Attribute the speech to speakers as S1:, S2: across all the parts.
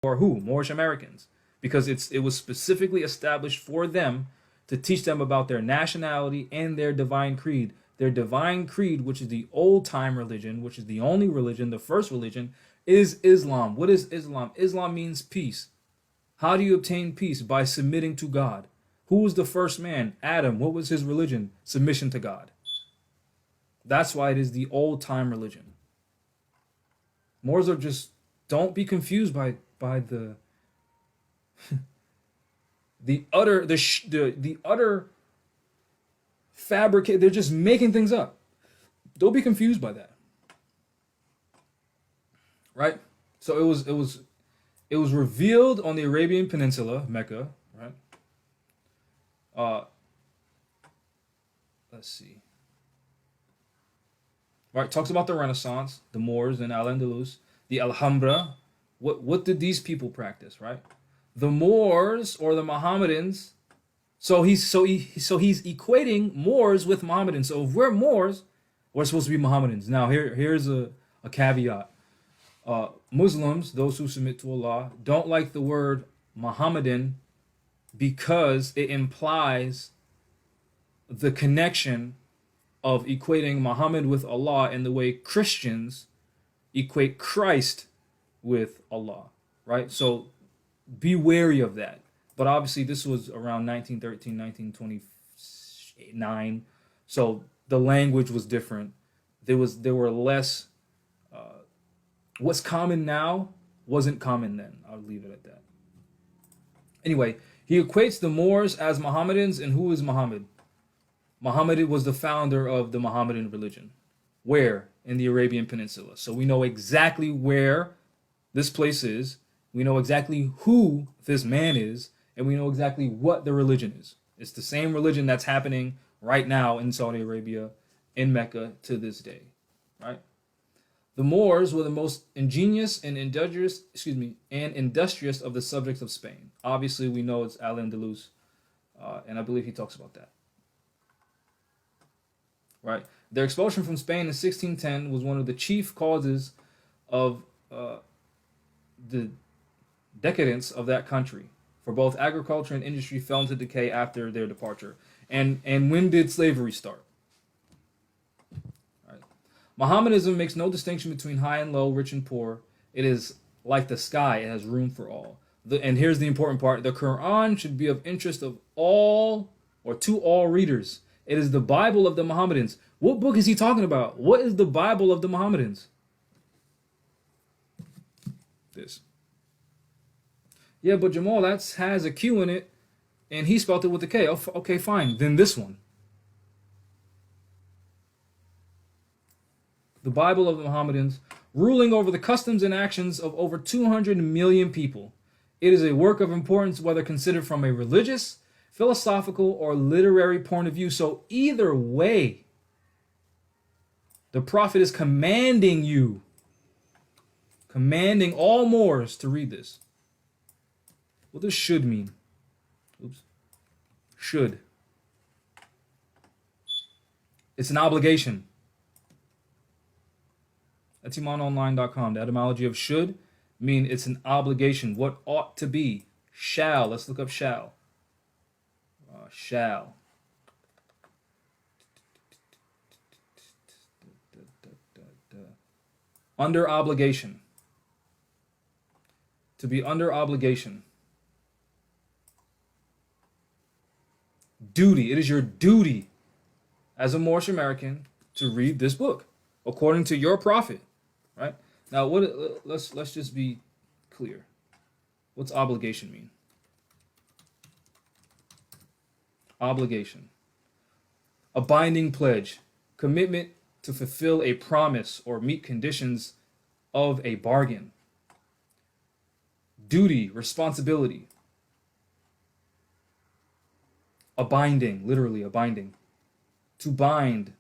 S1: or who? Moorish Americans, because it was specifically established for them to teach them about their nationality and their divine creed. Their divine creed, which is the old time religion, which is the only religion, the first religion, is Islam. What is Islam? Islam means peace. How do you obtain peace? By submitting to God. Who was the first man? Adam. What was his religion? Submission to God. That's why it is the old time religion. Moors are just, don't be confused by the the utter fabricate. They're just making things up. Don't be confused by that. Right? So it was revealed on the Arabian Peninsula, Mecca, right? Let's see. Right, talks about the Renaissance, the Moors and Al-Andalus, the Alhambra. What did these people practice, right? The Moors or the Mohammedans. So he's equating Moors with Mohammedans. So if we're Moors, we're supposed to be Mohammedans. Now here's a caveat. Muslims, those who submit to Allah, don't like the word Mohammedan because it implies the connection of equating Muhammad with Allah in the way Christians equate Christ with Allah, right? So be wary of that. But obviously this was around 1913, 1929. So the language was different. There were less, what's common now wasn't common then. I'll leave it at that. Anyway, he equates the Moors as Mohammedans, and who is Muhammad? Muhammad was the founder of the Mohammedan religion. Where? In the Arabian Peninsula. So we know exactly where this place is. We know exactly who this man is. And we know exactly what the religion is. It's the same religion that's happening right now in Saudi Arabia, in Mecca, to this day. Right? The Moors were the most ingenious and industrious of the subjects of Spain. Obviously, we know it's Al-Andalus. And I believe he talks about that. Right, their expulsion from Spain in 1610 was one of the chief causes of the decadence of that country. For both agriculture and industry fell into decay after their departure. And when did slavery start? Right. Mohammedanism makes no distinction between high and low, rich and poor. It is like the sky; it has room for all. And here's the important part: the Quran should be of interest of all or to all readers. It is the Bible of the Mohammedans. What book is he talking about? What is the Bible of the Mohammedans? This. Yeah, but Jamal, that has a Q in it, and he spelled it with a K. Oh, okay, fine. Then this one. The Bible of the Mohammedans, ruling over the customs and actions of over 200 million people. It is a work of importance whether considered from a religious, philosophical, or literary point of view. So either way, the Prophet is commanding all Moors to read this. What does should mean? Oops. Should. It's an obligation. That's imanonline.com. The etymology of should mean it's an obligation. What ought to be? Shall. Let's look up shall. Shall. Under obligation. To be under obligation. Duty. It is your duty as a Moorish American to read this book according to your prophet, right? Now, let's just be clear. What's obligation mean? Obligation. A binding pledge, commitment to fulfill a promise or meet conditions of a bargain. Duty, responsibility. A binding, literally a binding. To bind.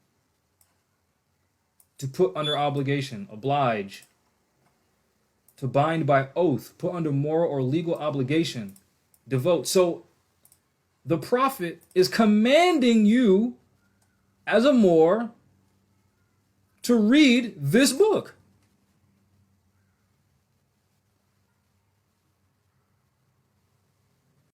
S1: To put under obligation, oblige. To bind by oath, put under moral or legal obligation, devote. So the Prophet is commanding you as a Moor to read this book.